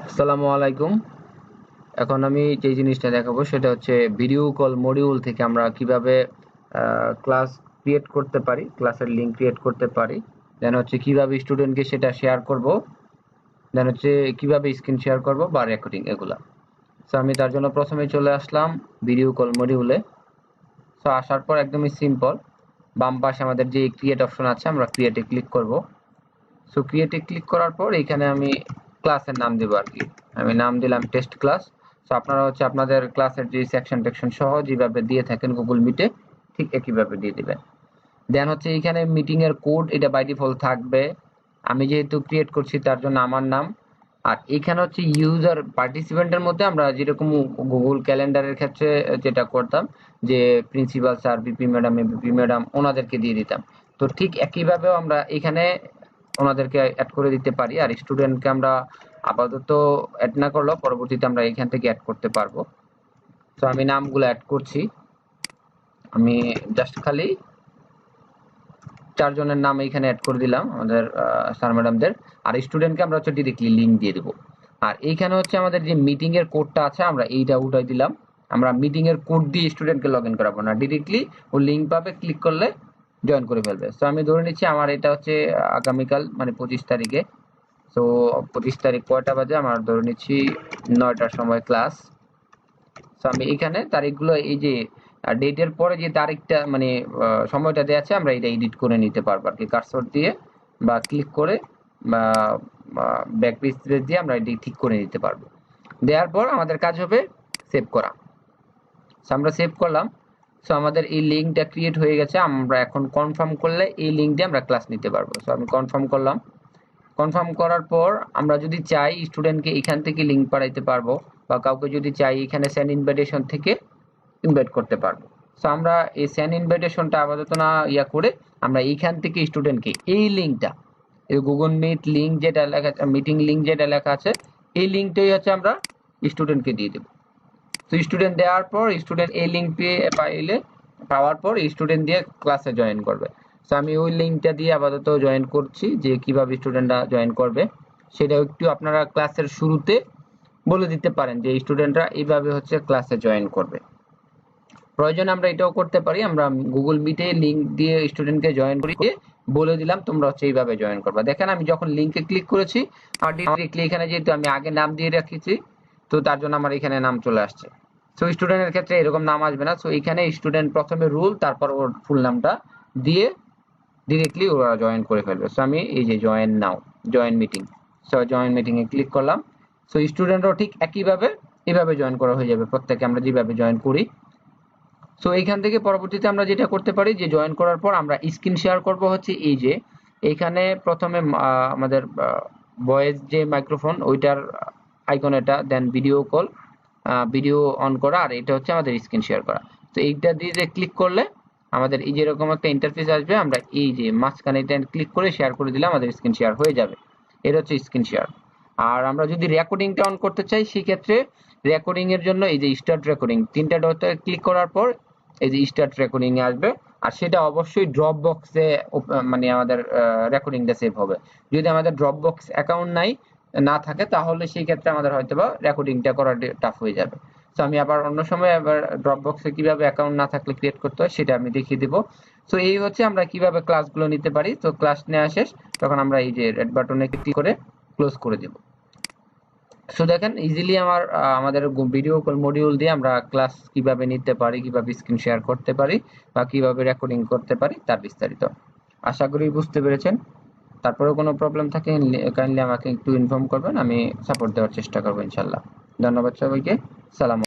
আসসালামু আলাইকুম। এখন আমি যে জিনিসটা দেখাবো সেটা হচ্ছে ভিডিও কল মডিউল থেকে আমরা কিভাবে ক্লাস ক্রিয়েট করতে পারি, ক্লাসের লিংক ক্রিয়েট করতে পারি, দেন হচ্ছে কিভাবে স্টুডেন্টকে সেটা শেয়ার করব, দেন হচ্ছে কিভাবে স্ক্রিন শেয়ার করব বা রেকর্ডিং এগুলা। সো আমি তার জন্য প্রথমে চলে আসলাম ভিডিও কল মডিউলে। সো আসার পর একদমই সিম্পল, বাম পাশে আমাদের যে ক্রিয়েট অপশন আছে আমরা ক্রিয়েটে ক্লিক করব। সো ক্রিয়েটে ক্লিক করার পর এখানে আমি ক্লাসের নাম দেবো আর কি। আমি নাম দিলাম টেস্ট ক্লাস। সো আপনারা হচ্ছে আপনাদের ক্লাসের যে সেকশন টেকশন সহ যেভাবে দিয়ে থাকেন গুগল মিটে ঠিক একইভাবে দিয়ে দিবেন। দেন হচ্ছে এখানে মিটিং এর কোড এটা বাই ডিফল্ট থাকবে। আমি যেহেতু ক্রিয়েট করছি তার জন্য আমার নাম। আর এখানে হচ্ছে ইউজার পার্টিসিপেন্টের মধ্যে আমরা যেরকম গুগল ক্যালেন্ডারের ক্ষেত্রে যেটা করতাম যে principal sir, BP madam, ABP madam ওনাদেরকে দিয়ে দিতাম। তো ঠিক একইভাবেও আমরা এখানে ওনাদেরকে অ্যাড করে দিতে পারি। আর স্টুডেন্টকে আমরা আপাতত অ্যাড না করলেও পরবর্তীতে আমরা এখান থেকে অ্যাড করতে পারবো। তো আমি নামগুলো অ্যাড করছি। আমি জাস্ট খালি 4 জনের নাম এখানে অ্যাড করে দিলাম আমাদের স্যার ম্যাডামদের। আর স্টুডেন্টকে আমরা হচ্ছে ডিরেক্টলি লিংক দিয়ে দেবো। আর এইখানে হচ্ছে আমাদের যে মিটিং এর কোডটা আছে আমরা এইটা উঠাই দিলাম। আমরা মিটিং এর কোড দিয়ে স্টুডেন্টকে লগ ইন করাবো না, ডিরেক্টলি ও লিংক পাবে, ক্লিক করলে জয়েন করে ফেলবে। তো আমি ধরে নিচ্ছি আমার এটা হচ্ছে আগামীকাল মানে 25 তারিখে। তো 25 তারিখ কয়টা বাজে, আমার ধরে নিচ্ছি 9টার সময় ক্লাস। তো আমি এখানে তারিখগুলো এই যে ডেটের পরে যে তারিখটা মানে সময়টা দেওয়া আছে আমরা এটা এডিট করে নিতে পারবো আর কি, কার্সর দিয়ে বা ক্লিক করে বা ব্যাক স্পেস দিয়ে আমরা এটি ঠিক করে নিতে পারবো। দেওয়ার পর আমাদের কাজ হবে সেভ করা। সো আমরা সেভ করলাম। সো আমাদের এই লিঙ্কটা ক্রিয়েট হয়ে গেছে। আমরা এখন কনফার্ম করলে এই লিঙ্ক দিয়ে আমরা ক্লাস নিতে পারবো। সো আমি কনফার্ম করলাম। কনফার্ম করার পর আমরা যদি চাই স্টুডেন্টকে এখান থেকে লিঙ্ক পাঠাইতে পারবো বা কাউকে যদি চাই এখানে সেন্ড ইনভাইটেশন থেকে ইনভাইট করতে পারবো। সো আমরা এই সেন্ড ইনভাইটেশনটা আপাতত না করে আমরা এইখান থেকে স্টুডেন্টকে এই লিঙ্কটা, এই গুগল মিট লিঙ্ক যেটা লেখা আছে, মিটিং লিঙ্ক যেটা লেখা আছে, এই লিঙ্কটাই হচ্ছে আমরা স্টুডেন্টকে দিয়ে দেবো। তো স্টুডেন্ট দেওয়ার পর স্টুডেন্ট এই লিঙ্ক পাওয়ার পর স্টুডেন্ট দিয়ে ক্লাসে জয়েন করবে। সো আমি ওই লিঙ্কটা দিয়ে আপাতত জয়েন করছি, যে কিভাবে স্টুডেন্টরা জয়েন করবে সেটা একটু আপনারা ক্লাসের শুরুতে বলে দিতে পারেন যে স্টুডেন্টরা এইভাবে হচ্ছে ক্লাসে জয়েন করবে। প্রয়োজনে আমরা এটাও করতে পারি, আমরা গুগল মিটে লিঙ্ক দিয়ে স্টুডেন্টকে জয়েন করিয়ে বলে দিলাম তোমরা হচ্ছে এইভাবে জয়েন করবা। দেখেন আমি যখন লিঙ্কে ক্লিক করেছি আর ডিরেক্টলি এখানে যেহেতু আমি আগে নাম দিয়ে রেখেছি তো তার জন্য আমার এখানে নাম চলে আসছে। সো স্টুডেন্টের ক্ষেত্রে এরকম নাম আসবে না। সো এখানে স্টুডেন্ট প্রথমে রুল তারপর ওর ফুল নামটা দিয়ে ডিরেক্টলি ওরা জয়েন করে ফেলবে। সো আমি এই যে join now, join meeting, so join meeting এ ক্লিক করলাম। সো স্টুডেন্টরাও ঠিক একইভাবে এভাবে জয়েন করা হয়ে যাবে, প্রত্যেকে আমরা যেভাবে জয়েন করি। সো এইখান থেকে পরবর্তীতে আমরা যেটা করতে পারি যে জয়েন করার পর আমরা স্ক্রিন শেয়ার করব হচ্ছে এই যে এইখানে প্রথমে আমাদের ভয়েস যে মাইক্রোফোন ওইটার আইকন এটা, দেন ভিডিও কল, ভিডিও অন করা, আর এটা হচ্ছে আমাদের স্ক্রিন শেয়ার করা। তো এইটা দিয়ে যে ক্লিক করলে আমাদের এই যেরকম একটা ইন্টারফেস আসবে, আমরা এই যে মাঝখানে এটা ক্লিক করে শেয়ার করে দিলে আমাদের স্ক্রিন শেয়ার হয়ে যাবে। এটা হচ্ছে স্ক্রিন শেয়ার। আর আমরা যদি রেকর্ডিংটা অন করতে চাই সেক্ষেত্রে রেকর্ডিং এর জন্য এই যে স্টার্ট রেকর্ডিং তিনটা ডটে ক্লিক করার পর এই যে স্টার্ট রেকর্ডিং এ আসবে। আর সেটা অবশ্যই ড্রপ বক্সে মানে আমাদের রেকর্ডিংটা সেভ হবে। যদি আমাদের ড্রপ বক্স অ্যাকাউন্ট না থাকে তাহলে সেই ক্ষেত্রে আমাদের হয়তোবা রেকর্ডিংটা করা টাফ হয়ে যাবে। তো আমি আবার অন্য সময় আবার ড্রপ বক্সে কিভাবে অ্যাকাউন্ট না থাকলে ক্রিয়েট করতে হয় সেটা আমি দেখিয়ে দিব। তো এই হচ্ছে আমরা কিভাবে ক্লাসগুলো নিতে পারি। তো ক্লাস নেওয়া শেষ, তখন আমরা এই যে রেড বাটনে ক্লিক করে ক্লোজ করে দেব। সো দেখেন ইজিলি আমাদের ভিডিও কল মডিউল দিয়ে আমরা ক্লাস কিভাবে নিতে পারি, কিভাবে স্ক্রিন শেয়ার করতে পারি বা কিভাবে রেকর্ডিং করতে পারি তার বিস্তারিত। আশা করি বুঝতে পেরেছেন। তারপরেও কোনো প্রবলেম থাকে কাইন্ডলি আমাকে একটু ইনফর্ম করবেন, আমি সাপোর্ট দেওয়ার চেষ্টা করবো ইনশাল্লাহ। ধন্যবাদ সবাইকে। সালাম।